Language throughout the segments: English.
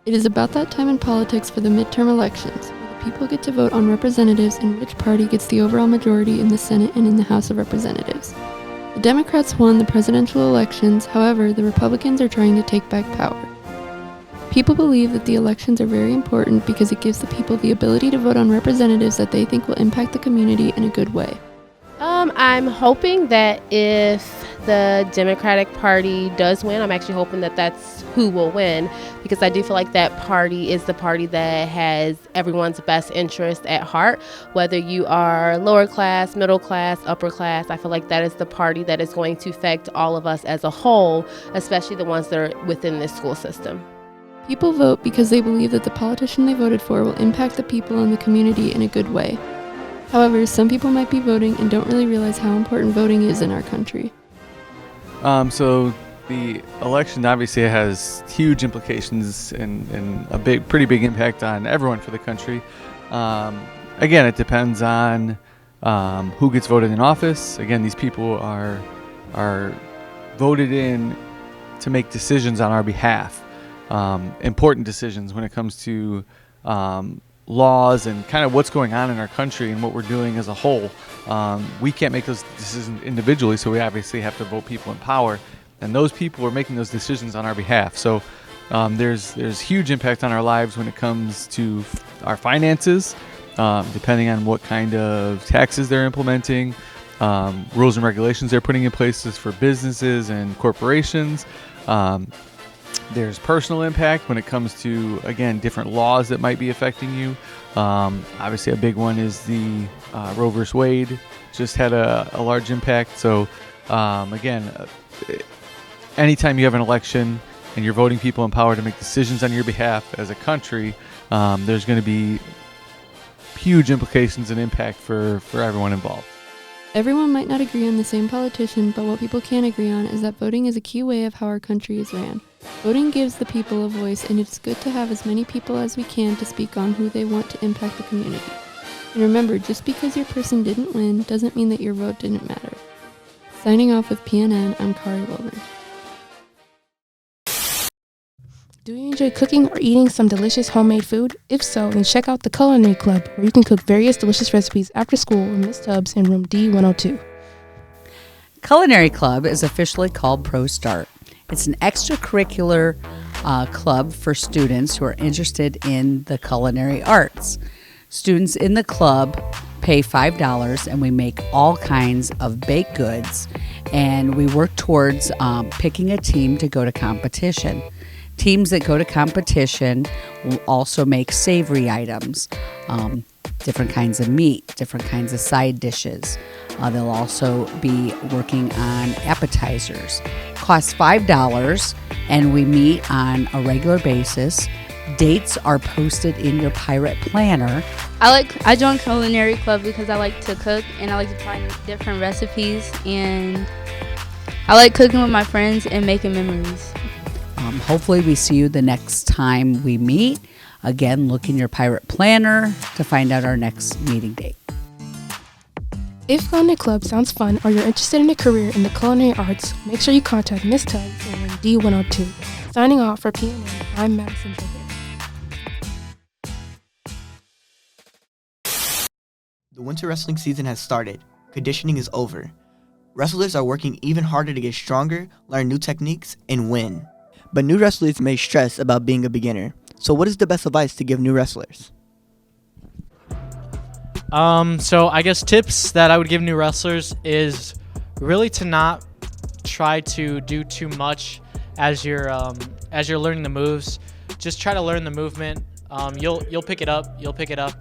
It is about that time in politics for the midterm elections, where the people get to vote on representatives and which party gets the overall majority in the Senate and in the House of Representatives. The Democrats won the presidential elections, however, the Republicans are trying to take back power. People believe that the elections are very important because it gives the people the ability to vote on representatives that they think will impact the community in a good way. I'm hoping that if the Democratic Party does win, I'm actually hoping that that's who will win, because I do feel like that party is the party that has everyone's best interest at heart, whether you are lower class, middle class, upper class. I feel like that is the party that is going to affect all of us as a whole, especially the ones that are within this school system. People vote because they believe that the politician they voted for will impact the people and the community in a good way. However, some people might be voting and don't really realize how important voting is in our country. So the election obviously has huge implications and a pretty big impact on everyone for the country. Again, it depends on who gets voted in office. Again, these people are voted in to make decisions on our behalf, important decisions when it comes to laws and kind of what's going on in our country and what we're doing as a whole. We can't make those decisions individually, so we obviously have to vote people in power, and those people are making those decisions on our behalf. So there's huge impact on our lives when it comes to our finances, depending on what kind of taxes they're implementing, rules and regulations they're putting in places for businesses and corporations. There's personal impact when it comes to, again, different laws that might be affecting you. Obviously, a big one is the Roe vs. Wade just had a large impact. So, again, anytime you have an election and you're voting people in power to make decisions on your behalf as a country, there's going to be huge implications and impact for everyone involved. Everyone might not agree on the same politician, but what people can agree on is that voting is a key way of how our country is ran. Voting gives the people a voice, and it's good to have as many people as we can to speak on who they want to impact the community. And remember, just because your person didn't win doesn't mean that your vote didn't matter. Signing off with PNN, I'm Kari Wilmer. Do you enjoy cooking or eating some delicious homemade food? If so, then check out the Culinary Club, where you can cook various delicious recipes after school with Miss Tubbs in room D102. Culinary Club is officially called Pro Start. It's an extracurricular club for students who are interested in the culinary arts. Students in the club pay $5, and we make all kinds of baked goods, and we work towards picking a team to go to competition. Teams that go to competition will also make savory items, different kinds of meat, different kinds of side dishes. They'll also be working on appetizers. Costs $5, and we meet on a regular basis. Dates are posted in your pirate planner. I joined Culinary Club because I like to cook and I like to try different recipes, and I like cooking with my friends and making memories. Hopefully we see you the next time we meet. Again, look in your pirate planner to find out our next meeting date. If Culinary Club sounds fun or you're interested in a career in the culinary arts, make sure you contact Miss Tubbs in room D102. Signing off for PNN, I'm Madison Booker. The winter wrestling season has started. Conditioning is over. Wrestlers are working even harder to get stronger, learn new techniques, and win. But new wrestlers may stress about being a beginner. So what is the best advice to give new wrestlers? So I guess tips that I would give new wrestlers is really to not try to do too much as you're learning the moves. Just try to learn the movement. You'll pick it up. You'll pick it up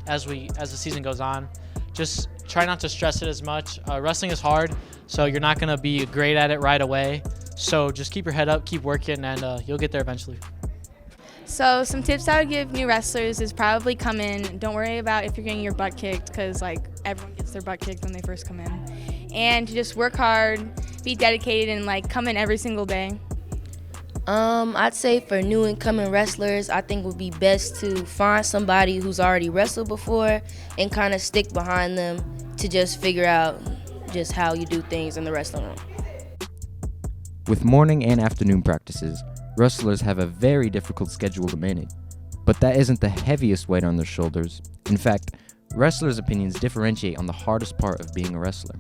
as the season goes on. Just try not to stress it as much. Wrestling is hard, so you're not gonna be great at it right away. So just keep your head up, keep working, and you'll get there eventually. So some tips I would give new wrestlers is probably come in. Don't worry about if you're getting your butt kicked, because everyone gets their butt kicked when they first come in. And to just work hard, be dedicated, and come in every single day. I'd say for new incoming wrestlers, I think it would be best to find somebody who's already wrestled before and kind of stick behind them to just figure out just how you do things in the wrestling room. With morning and afternoon practices, Wrestlers have a very difficult schedule to manage, but that isn't the heaviest weight on their shoulders. In fact, wrestlers' opinions differentiate on the hardest part of being a wrestler.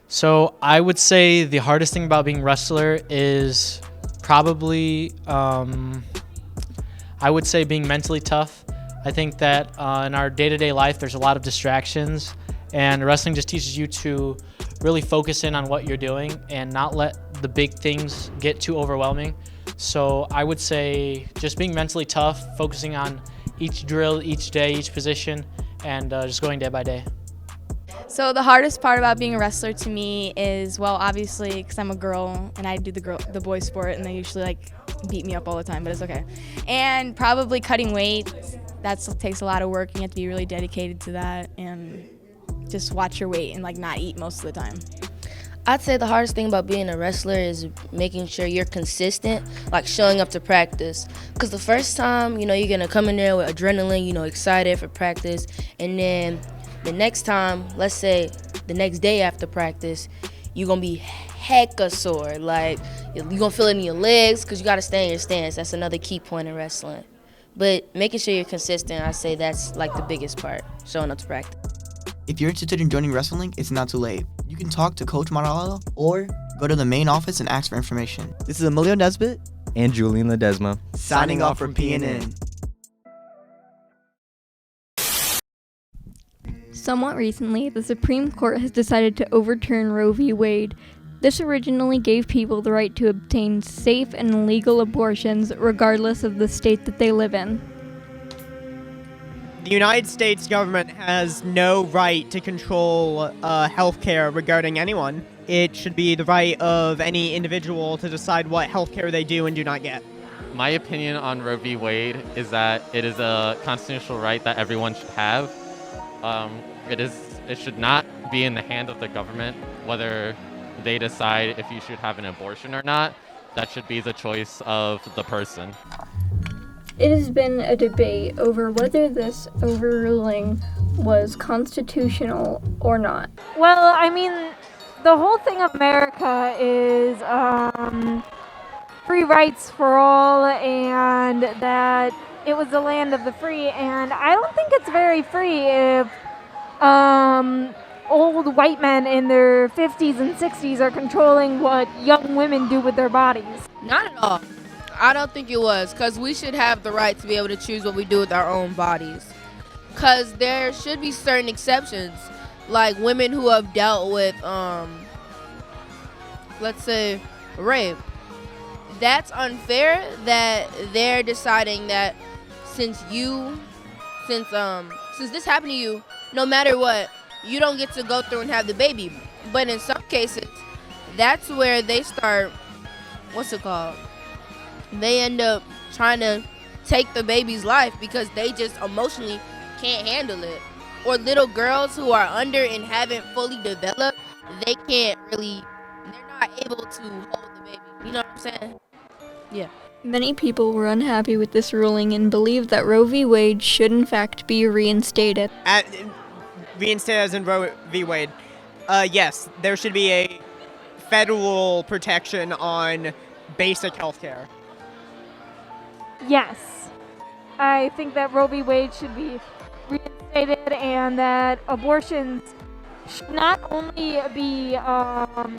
So I would say the hardest thing about being a wrestler is probably, I would say being mentally tough. I think that in our day-to-day life, there's a lot of distractions, and wrestling just teaches you to really focus in on what you're doing and not let the big things get too overwhelming. So I would say just being mentally tough, focusing on each drill, each day, each position, and just going day by day. So the hardest part about being a wrestler to me is, well, obviously, because I'm a girl and I do the boy sport, and they usually like beat me up all the time, but it's okay. And probably cutting weight. That takes a lot of work. You have to be really dedicated to that and just watch your weight and like not eat most of the time. I'd say the hardest thing about being a wrestler is making sure you're consistent, like showing up to practice. Because the first time, you're going to come in there with adrenaline, excited for practice. And then the next time, let's say the next day after practice, you're going to be hecka sore. Like, you're going to feel it in your legs because you got to stay in your stance. That's another key point in wrestling. But making sure you're consistent, I say that's like the biggest part, showing up to practice. If you're interested in joining wrestling, it's not too late. You can talk to Coach Maralo or go to the main office and ask for information. This is Emilio Nesbitt And Julian Ledesma. signing off for PNN. Somewhat recently, the Supreme Court has decided to overturn Roe v. Wade. This originally gave people the right to obtain safe and legal abortions regardless of the state that they live in. The United States government has no right to control healthcare regarding anyone. It should be the right of any individual to decide what healthcare they do and do not get. My opinion on Roe v. Wade is that it is a constitutional right that everyone should have. It should not be in the hand of the government whether they decide if you should have an abortion or not. That should be the choice of the person. It has been a debate over whether this overruling was constitutional or not. Well, I mean, the whole thing of America is free rights for all, and that it was the land of the free, and I don't think it's very free if old white men in their 50s and 60s are controlling what young women do with their bodies. Not at all. I don't think it was, because we should have the right to be able to choose what we do with our own bodies. Because there should be certain exceptions, like women who have dealt with, let's say, rape. That's unfair that they're deciding that since this happened to you, no matter what, you don't get to go through and have the baby. But in some cases, that's where they start, they end up trying to take the baby's life because they just emotionally can't handle it. Or little girls who are under and haven't fully developed, they're not able to hold the baby. You know what I'm saying? Yeah. Many people were unhappy with this ruling and believe that Roe v. Wade should in fact be reinstated. Reinstated as in Roe v. Wade. Yes, there should be a federal protection on basic health care. Yes. I think that Roe v. Wade should be reinstated and that abortions should not only be a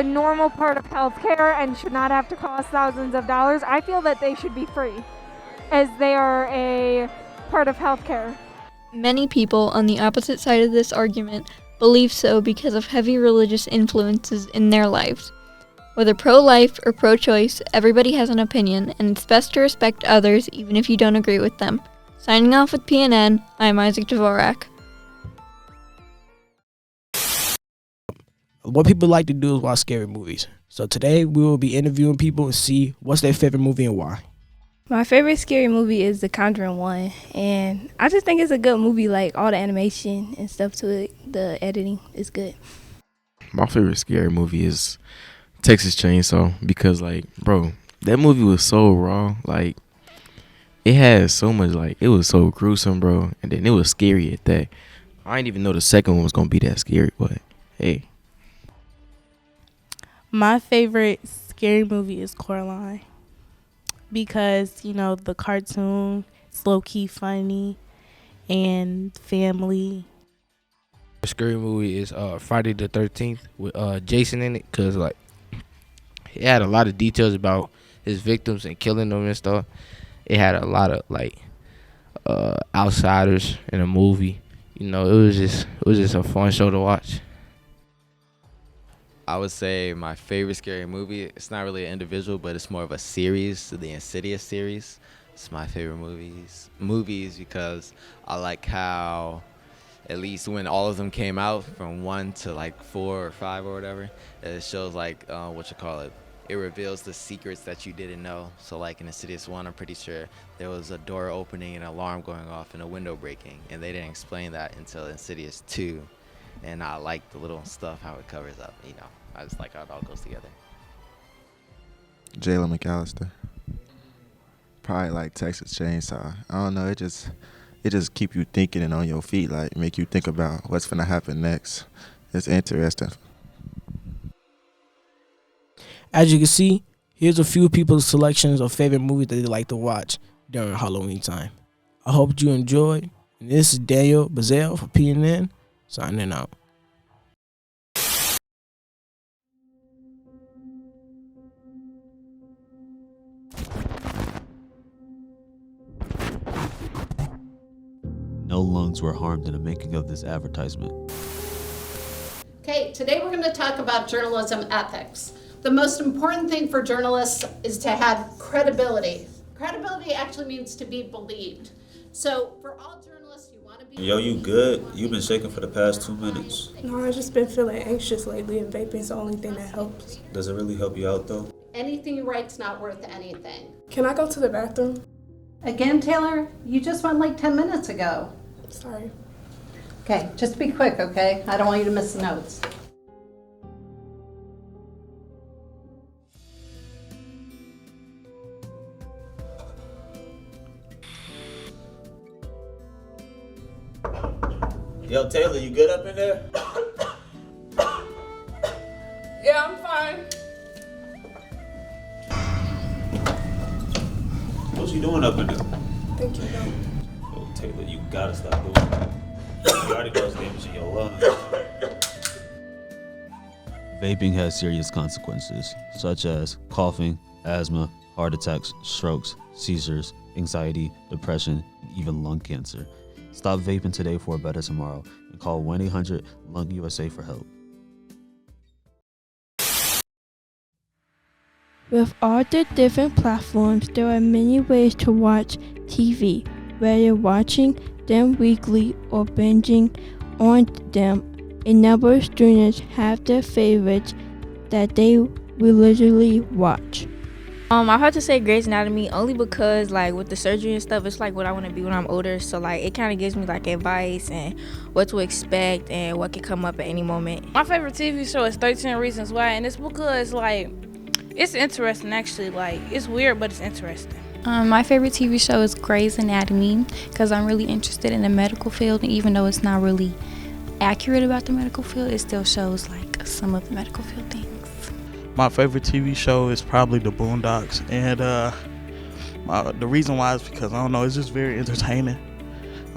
normal part of healthcare and should not have to cost thousands of dollars. I feel that they should be free, as they are a part of healthcare. Many people on the opposite side of this argument believe so because of heavy religious influences in their lives. Whether pro-life or pro-choice, everybody has an opinion, and it's best to respect others even if you don't agree with them. Signing off with PNN, I'm Isaac Dvorak. What people like to do is watch scary movies. So today we will be interviewing people and see what's their favorite movie and why. My favorite scary movie is The Conjuring 1, and I just think it's a good movie, like all the animation and stuff to it, the editing is good. My favorite scary movie is Texas Chainsaw because, bro, that movie was so raw. It had so much, it was so gruesome, bro, and then it was scary at that. I didn't even know the second one was going to be that scary, but hey. My favorite scary movie is Coraline because, you know, the cartoon, it's low-key funny and family. A scary movie is Friday the 13th with Jason in it, because like it had a lot of details about his victims and killing them and stuff. It had a lot of like outsiders in a movie. You know, it was just a fun show to watch. I would say my favorite scary movie, it's not really an individual, but it's more of a series, the Insidious series. It's my favorite movies because I like how, at least when all of them came out, from 1 to like 4 or 5 or whatever, it shows like, it reveals the secrets that you didn't know. So like in Insidious 1, I'm pretty sure there was a door opening and an alarm going off and a window breaking, and they didn't explain that until Insidious 2. And I like the little stuff, how it covers up, you know. I just like how it all goes together. Jalen McAllister. Probably like Texas Chainsaw. I don't know, it just keep you thinking and on your feet, like make you think about what's gonna happen next. It's interesting. As you can see, here's a few people's selections of favorite movies that they like to watch during Halloween time. I hope you enjoyed. And this is Daniel Bazell for PNN, signing out. No lungs were harmed in the making of this advertisement. Okay, today we're going to talk about journalism ethics. The most important thing for journalists is to have credibility. Credibility actually means to be believed. So for all journalists, you want to be... Yo, you good? You've been shaking for the past 2 minutes. No, I've just been feeling anxious lately, and vaping's the only thing that helps. Does it really help you out, though? Anything you write's not worth anything. Can I go to the bathroom? Again, Taylor, you just went like 10 minutes ago. Sorry. Okay, just be quick, okay? I don't want you to miss the notes. Yo, Taylor, you good up in there? Yeah, I'm fine. What you doing up in there? Thank you, no. Yo, Taylor, you gotta stop doing that. You already caused damage in your lungs. Vaping has serious consequences, such as coughing, asthma, heart attacks, strokes, seizures, anxiety, depression, and even lung cancer. Stop vaping today for a better tomorrow and call 1-800-LUNG-USA for help. With all the different platforms, there are many ways to watch TV, whether watching them weekly or binging on them. A number of students have their favorites that they religiously watch. I have to say Grey's Anatomy only because like with the surgery and stuff, it's like what I want to be when I'm older. So like it kind of gives me like advice and what to expect and what can come up at any moment. My favorite TV show is 13 Reasons Why, and it's because like it's interesting actually. Like it's weird, but it's interesting. My favorite TV show is Grey's Anatomy because I'm really interested in the medical field, and even though it's not really accurate about the medical field, it still shows like some of the medical field things. My favorite TV show is probably The Boondocks, and the reason why is because I don't know, it's just very entertaining.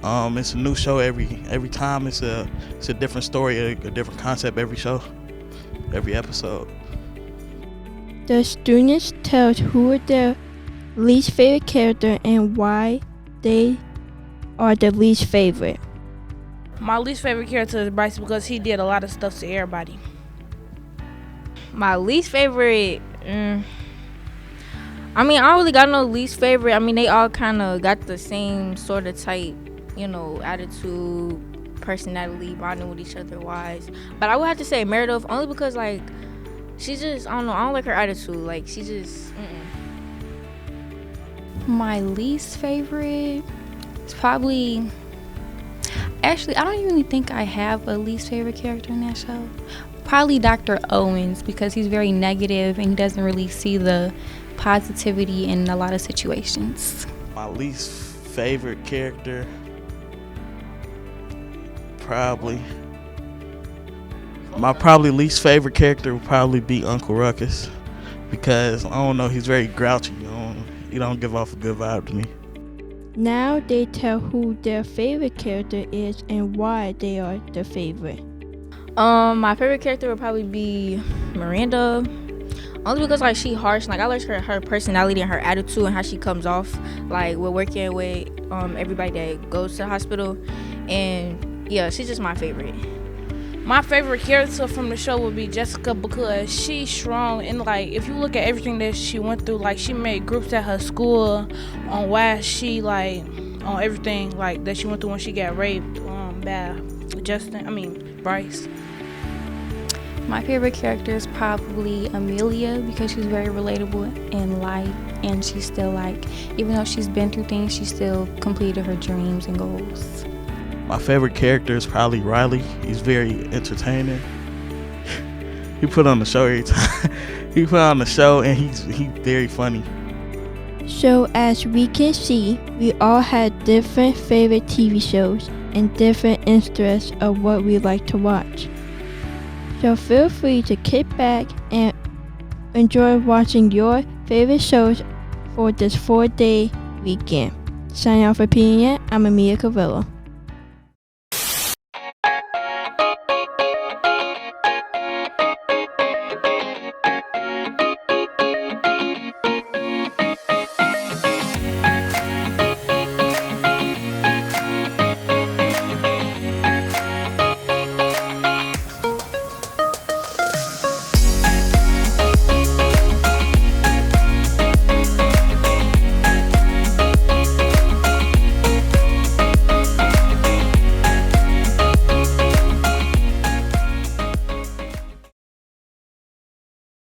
It's a new show every time. It's a different story, a different concept every show, every episode. The students tell who is their least favorite character and why they are the least favorite. My least favorite character is Bryce because he did a lot of stuff to everybody. My least favorite, I mean, I don't really got no least favorite. I mean, they all kind of got the same sort of type, you know, attitude, personality, bonding with each other wise. But I would have to say Meredith only because, like, she just, I don't know, I don't like her attitude. Like, she just, My least favorite is probably... Actually, I don't even think I have a least favorite character in that show. Probably Dr. Owens because he's very negative and he doesn't really see the positivity in a lot of situations. My least favorite character, my least favorite character would probably be Uncle Ruckus because I don't know, he's very grouchy. He don't give off a good vibe to me. Now they tell who their favorite character is and why they are the favorite. My favorite character would probably be Miranda. Only because like she harsh. Like I like her personality and her attitude and how she comes off. Like we're working with everybody that goes to the hospital, and yeah, she's just my favorite. My favorite character from the show would be Jessica because she's strong and like if you look at everything that she went through, like she made groups at her school on why she like on everything like that she went through when she got raped by Bryce. My favorite character is probably Amelia because she's very relatable in life, and she's still like, even though she's been through things, she still completed her dreams and goals. My favorite character is probably Riley. He's very entertaining. He put on the show every time. He put on the show and he's very funny. So as we can see, we all had different favorite TV shows and different interests of what we like to watch. So feel free to kick back and enjoy watching your favorite shows for this 4-day weekend. Signing off for PNN, I'm Amia Cavillo.